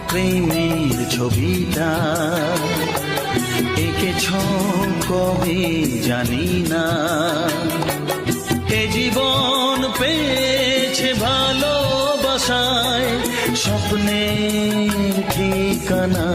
প্রেমের ছবিটা এঁকেছ কবে জানি না। এ জীবন পেয়েছে ভালোবাসায় স্বপ্নের ঠিকানা।